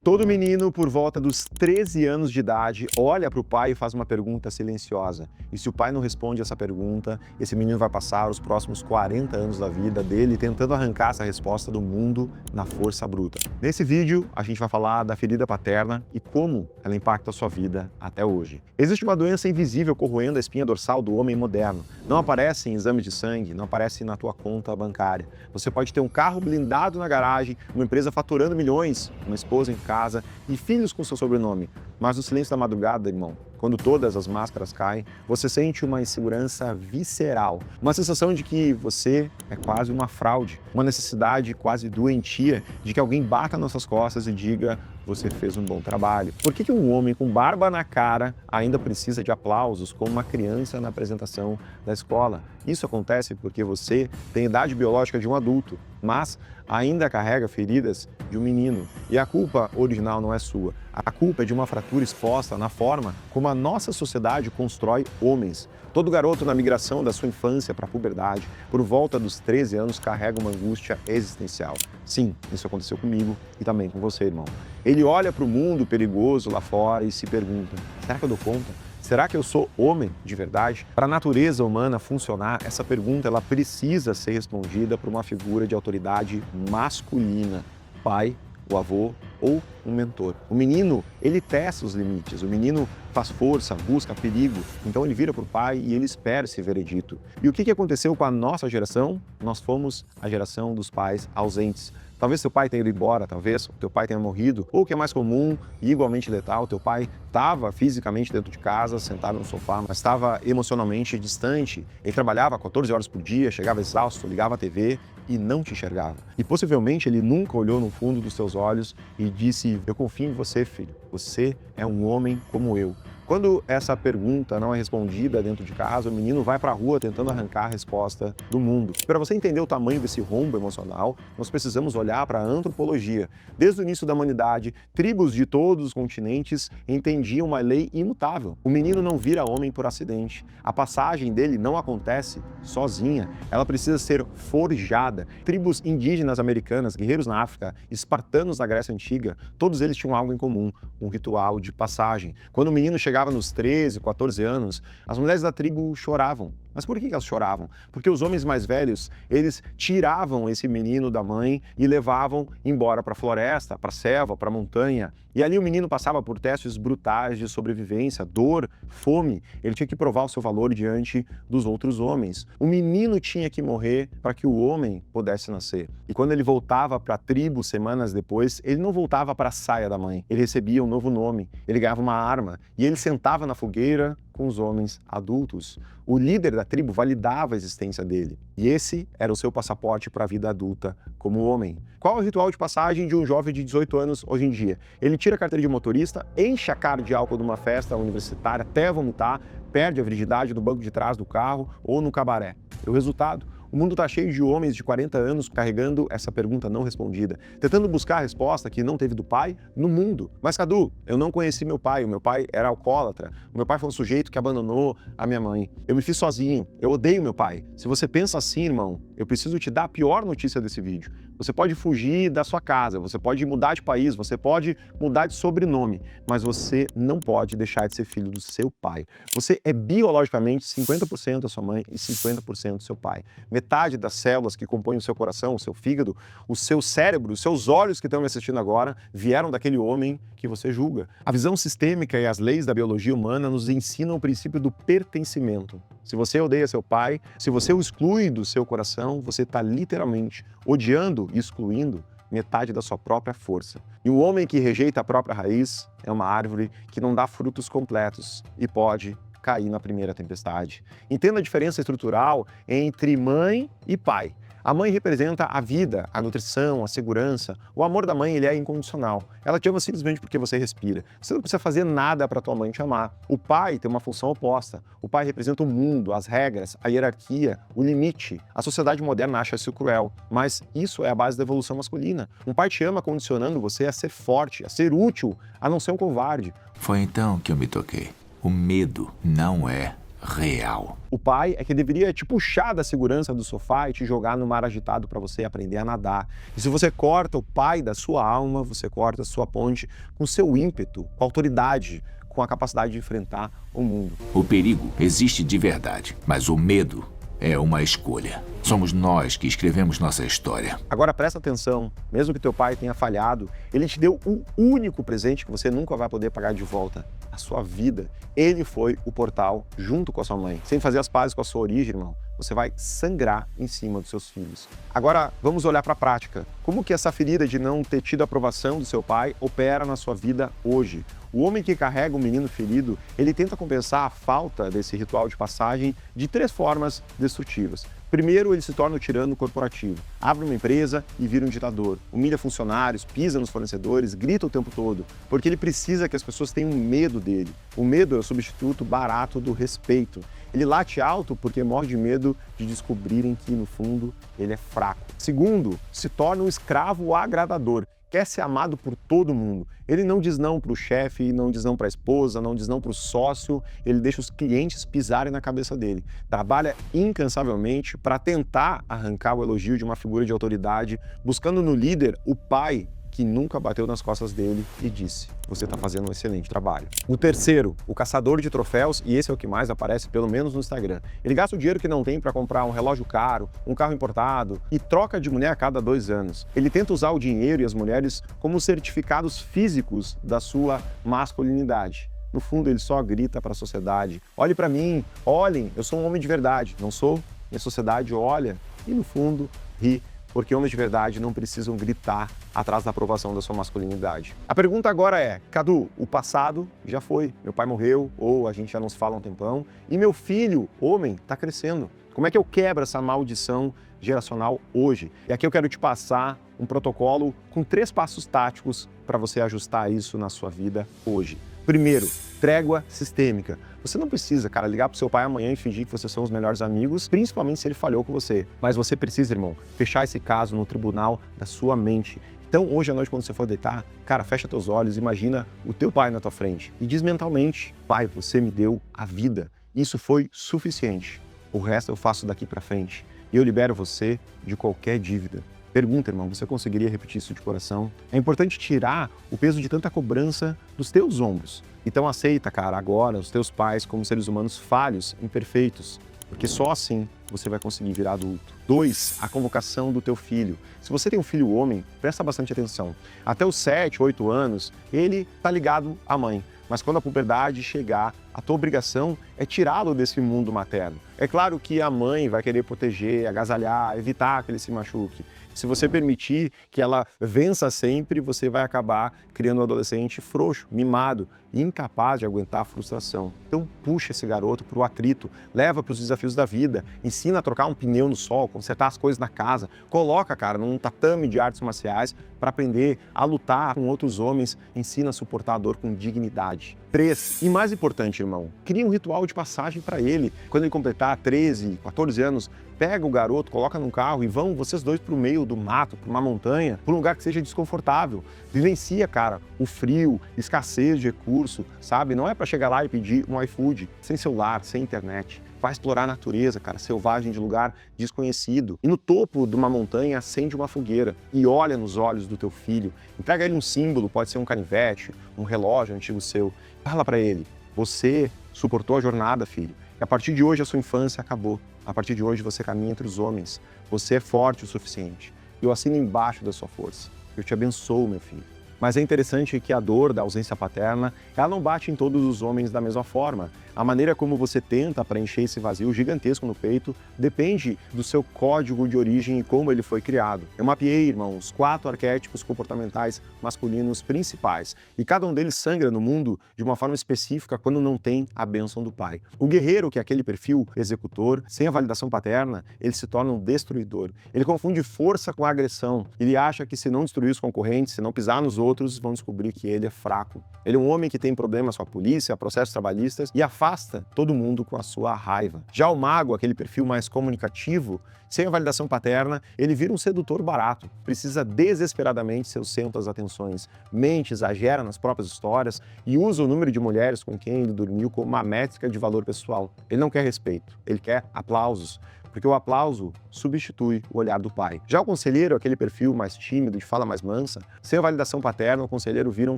Todo menino, por volta dos 13 anos de idade, olha para o pai e faz uma pergunta silenciosa. E se o pai não responde essa pergunta, esse menino vai passar os próximos 40 anos da vida dele tentando arrancar essa resposta do mundo na força bruta. Nesse vídeo, a gente vai falar da ferida paterna e como ela impacta a sua vida até hoje. Existe uma doença invisível corroendo a espinha dorsal do homem moderno. Não aparece em exames de sangue, não aparece na tua conta bancária. Você pode ter um carro blindado na garagem, uma empresa faturando milhões, uma esposa em casa e filhos com seu sobrenome. Mas no silêncio da madrugada, irmão, quando todas as máscaras caem, você sente uma insegurança visceral, uma sensação de que você é quase uma fraude, uma necessidade quase doentia de que alguém bata nas suas costas e diga: você fez um bom trabalho. Por que um homem com barba na cara ainda precisa de aplausos como uma criança na apresentação da escola? Isso acontece porque você tem idade biológica de um adulto, mas ainda carrega feridas de um menino. E a culpa original não é sua. A culpa é de uma fratura exposta na forma como a nossa sociedade constrói homens. Todo garoto na migração da sua infância para a puberdade, por volta dos 13 anos, carrega uma angústia existencial. Sim, isso aconteceu comigo e também com você, irmão. Ele olha para o mundo perigoso lá fora e se pergunta: será que eu dou conta? Será que eu sou homem de verdade? Para a natureza humana funcionar, essa pergunta ela precisa ser respondida por uma figura de autoridade masculina, pai, o avô ou um mentor. O menino, ele testa os limites, o menino faz força, busca perigo, então ele vira para o pai e ele espera esse veredito. E o que aconteceu com a nossa geração? Nós fomos a geração dos pais ausentes. Talvez seu pai tenha ido embora, talvez o teu pai tenha morrido, ou o que é mais comum e igualmente letal, teu pai estava fisicamente dentro de casa, sentado no sofá, mas estava emocionalmente distante. Ele trabalhava 14 horas por dia, chegava exausto, ligava a TV e não te enxergava. E possivelmente ele nunca olhou no fundo dos teus olhos e disse: eu confio em você, filho, você é um homem como eu. Quando essa pergunta não é respondida dentro de casa, o menino vai para a rua tentando arrancar a resposta do mundo. Para você entender o tamanho desse rombo emocional, nós precisamos olhar para a antropologia. Desde o início da humanidade, tribos de todos os continentes entendiam uma lei imutável. O menino não vira homem por acidente. A passagem dele não acontece sozinha. Ela precisa ser forjada. Tribos indígenas americanas, guerreiros na África, espartanos na Grécia Antiga, todos eles tinham algo em comum, um ritual de passagem. Quando o menino chegava nos 13, 14 anos, as mulheres da tribo choravam. Mas por que elas choravam? Porque os homens mais velhos, eles tiravam esse menino da mãe e levavam embora para a floresta, para a selva, para a montanha. E ali o menino passava por testes brutais de sobrevivência, dor, fome. Ele tinha que provar o seu valor diante dos outros homens. O menino tinha que morrer para que o homem pudesse nascer. E quando ele voltava para a tribo semanas depois, ele não voltava para a saia da mãe. Ele recebia um novo nome, ele ganhava uma arma e ele sentava na fogueira com os homens adultos. O líder da tribo validava a existência dele. E esse era o seu passaporte para a vida adulta como homem. Qual é o ritual de passagem de um jovem de 18 anos hoje em dia? Ele tira a carteira de motorista, enche a cara de álcool numa festa universitária até vomitar, perde a virgindade no banco de trás do carro ou no cabaré. E o resultado? O mundo está cheio de homens de 40 anos carregando essa pergunta não respondida, tentando buscar a resposta que não teve do pai no mundo. Mas, Cadu, eu não conheci meu pai, o meu pai era alcoólatra, o meu pai foi um sujeito que abandonou a minha mãe. Eu me fiz sozinho, eu odeio meu pai. Se você pensa assim, irmão, eu preciso te dar a pior notícia desse vídeo. Você pode fugir da sua casa, você pode mudar de país, você pode mudar de sobrenome, mas você não pode deixar de ser filho do seu pai. Você é biologicamente 50% da sua mãe e 50% do seu pai. Metade das células que compõem o seu coração, o seu fígado, o seu cérebro, os seus olhos que estão me assistindo agora, vieram daquele homem que você julga. A visão sistêmica e as leis da biologia humana nos ensinam o princípio do pertencimento. Se você odeia seu pai, se você o exclui do seu coração, você está literalmente odiando e excluindo metade da sua própria força. E um homem que rejeita a própria raiz é uma árvore que não dá frutos completos e pode cair na primeira tempestade. Entenda a diferença estrutural entre mãe e pai. A mãe representa a vida, a nutrição, a segurança. O amor da mãe ele é incondicional. Ela te ama simplesmente porque você respira. Você não precisa fazer nada para tua mãe te amar. O pai tem uma função oposta. O pai representa o mundo, as regras, a hierarquia, o limite. A sociedade moderna acha isso cruel, mas isso é a base da evolução masculina. Um pai te ama condicionando você a ser forte, a ser útil, a não ser um covarde. Foi então que eu me toquei. O medo não é real. O pai é que deveria te puxar da segurança do sofá e te jogar no mar agitado para você aprender a nadar. E se você corta o pai da sua alma, você corta a sua ponte com seu ímpeto, com autoridade, com a capacidade de enfrentar o mundo. O perigo existe de verdade, mas o medo é uma escolha. Somos nós que escrevemos nossa história. Agora presta atenção, mesmo que teu pai tenha falhado, ele te deu um único presente que você nunca vai poder pagar de volta, a sua vida. Ele foi o portal junto com a sua mãe. Sem fazer as pazes com a sua origem, irmão, você vai sangrar em cima dos seus filhos. Agora, vamos olhar para a prática. Como que essa ferida de não ter tido a aprovação do seu pai opera na sua vida hoje? O homem que carrega um menino ferido, ele tenta compensar a falta desse ritual de passagem de 3 formas destrutivas. Primeiro, ele se torna o tirano corporativo. Abre uma empresa e vira um ditador. Humilha funcionários, pisa nos fornecedores, grita o tempo todo, porque ele precisa que as pessoas tenham medo dele. O medo é o substituto barato do respeito. Ele late alto porque morre de medo de descobrirem que, no fundo, ele é fraco. Segundo, se torna um escravo agradador. Quer ser amado por todo mundo. Ele não diz não para o chefe, não diz não para a esposa, não diz não para o sócio, ele deixa os clientes pisarem na cabeça dele. Trabalha incansavelmente para tentar arrancar o elogio de uma figura de autoridade, buscando no líder o pai que nunca bateu nas costas dele e disse: você está fazendo um excelente trabalho. O terceiro, o caçador de troféus, e esse é o que mais aparece, pelo menos no Instagram. Ele gasta o dinheiro que não tem para comprar um relógio caro, um carro importado e troca de mulher a cada 2 anos. Ele tenta usar o dinheiro e as mulheres como certificados físicos da sua masculinidade. No fundo, ele só grita para a sociedade: olhe para mim, olhem, eu sou um homem de verdade. Não sou? E a sociedade olha e, no fundo, ri. Porque homens de verdade não precisam gritar atrás da aprovação da sua masculinidade. A pergunta agora é: Cadu, o passado já foi. Meu pai morreu, ou a gente já não se fala há um tempão, e meu filho, homem, está crescendo. Como é que eu quebro essa maldição geracional hoje? E aqui eu quero te passar um protocolo com 3 passos táticos para você ajustar isso na sua vida hoje. Primeiro, trégua sistêmica. Você não precisa, cara, ligar pro seu pai amanhã e fingir que vocês são os melhores amigos, principalmente se ele falhou com você. Mas você precisa, irmão, fechar esse caso no tribunal da sua mente. Então, hoje à noite, quando você for deitar, cara, fecha teus olhos, imagina o teu pai na tua frente e diz mentalmente: pai, você me deu a vida. Isso foi suficiente. O resto eu faço daqui para frente. E eu libero você de qualquer dívida. Pergunta, irmão, você conseguiria repetir isso de coração? É importante tirar o peso de tanta cobrança dos teus ombros. Então aceita, cara, agora os teus pais como seres humanos falhos, imperfeitos, porque só assim você vai conseguir virar adulto. 2, a convocação do teu filho. Se você tem um filho homem, presta bastante atenção. Até os 7, 8 anos, ele tá ligado à mãe. Mas quando a puberdade chegar, a tua obrigação é tirá-lo desse mundo materno. É claro que a mãe vai querer proteger, agasalhar, evitar que ele se machuque. Se você permitir que ela vença sempre, você vai acabar criando um adolescente frouxo, mimado, incapaz de aguentar a frustração. Então puxa esse garoto para o atrito, leva para os desafios da vida, ensina a trocar um pneu no sol, consertar as coisas na casa, coloca, cara, num tatame de artes marciais para aprender a lutar com outros homens, ensina a suportar a dor com dignidade. 3, e mais importante, irmão, cria um ritual de passagem para ele. Quando ele completar 13, 14 anos, pega o garoto, coloca num carro e vão vocês dois para o meio do mato, para uma montanha, para um lugar que seja desconfortável. Vivencia, cara, o frio, escassez de recurso, sabe? Não é para chegar lá e pedir um iFood, sem celular, sem internet. Vai explorar a natureza, cara, selvagem, de lugar desconhecido. E no topo de uma montanha, acende uma fogueira e olha nos olhos do teu filho. Entrega a ele um símbolo, pode ser um canivete, um relógio antigo seu. Fala para ele: você suportou a jornada, filho. E a partir de hoje a sua infância acabou. A partir de hoje você caminha entre os homens. Você é forte o suficiente. Eu assino embaixo da sua força. Eu te abençoo, meu filho. Mas é interessante que a dor da ausência paterna, ela não bate em todos os homens da mesma forma. A maneira como você tenta preencher esse vazio gigantesco no peito depende do seu código de origem e como ele foi criado. Eu mapeei, irmão, os 4 arquétipos comportamentais masculinos principais. E cada um deles sangra no mundo de uma forma específica quando não tem a bênção do pai. O guerreiro, que é aquele perfil executor, sem a validação paterna, ele se torna um destruidor. Ele confunde força com agressão. Ele acha que se não destruir os concorrentes, se não pisar nos outros, outros vão descobrir que ele é fraco. Ele é um homem que tem problemas com a polícia, processos trabalhistas e afasta todo mundo com a sua raiva. Já o mago, aquele perfil mais comunicativo, sem a validação paterna, ele vira um sedutor barato. Precisa desesperadamente ser o centro das atenções. Mente, exagera nas próprias histórias e usa o número de mulheres com quem ele dormiu como uma métrica de valor pessoal. Ele não quer respeito, ele quer aplausos, porque o aplauso substitui o olhar do pai. Já o conselheiro, aquele perfil mais tímido, de fala mais mansa, sem a validação paterna, o conselheiro vira um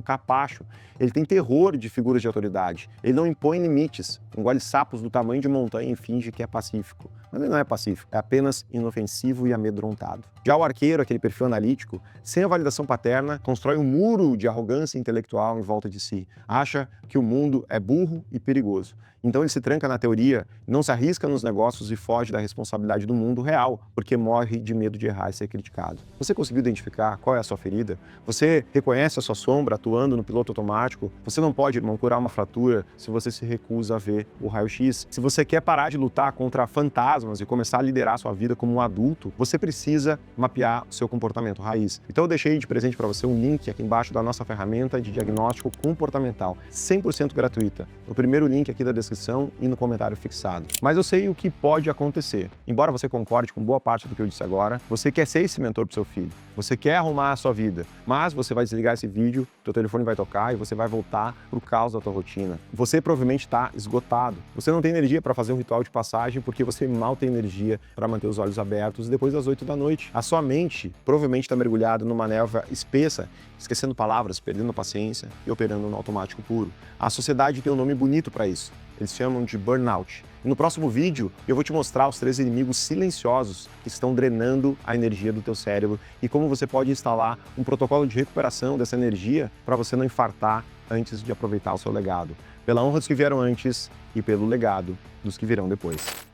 capacho. Ele tem terror de figuras de autoridade. Ele não impõe limites, engole sapos do tamanho de montanha e finge que é pacífico. Mas ele não é pacífico, é apenas inofensivo e amedrontado. Já o arqueiro, aquele perfil analítico, sem a validação paterna, constrói um muro de arrogância intelectual em volta de si. Acha que o mundo é burro e perigoso. Então ele se tranca na teoria, não se arrisca nos negócios e foge da responsabilidade do mundo real, porque morre de medo de errar e ser criticado. Você conseguiu identificar qual é a sua ferida? Você reconhece a sua sombra atuando no piloto automático? Você não pode, irmão, curar uma fratura se você se recusa a ver o raio-x. Se você quer parar de lutar contra fantasmas e começar a liderar a sua vida como um adulto, você precisa mapear o seu comportamento raiz. Então eu deixei de presente para você um link aqui embaixo da nossa ferramenta de diagnóstico comportamental, 100% gratuita. O primeiro link aqui da descrição e no comentário fixado. Mas eu sei o que pode acontecer. Embora você concorde com boa parte do que eu disse agora, você quer ser esse mentor para o seu filho. Você quer arrumar a sua vida, mas você vai desligar esse vídeo, teu telefone vai tocar e você vai voltar pro caos da tua rotina. Você provavelmente está esgotado. Você não tem energia para fazer um ritual de passagem porque você mal tem energia para manter os olhos abertos depois das 8 da noite. A sua mente provavelmente está mergulhada numa névoa espessa, esquecendo palavras, perdendo a paciência e operando no automático puro. A sociedade tem um nome bonito para isso. Eles chamam de burnout. E no próximo vídeo eu vou te mostrar os 3 inimigos silenciosos que estão drenando a energia do teu cérebro e como você pode instalar um protocolo de recuperação dessa energia para você não infartar antes de aproveitar o seu legado. Pela honra dos que vieram antes e pelo legado dos que virão depois.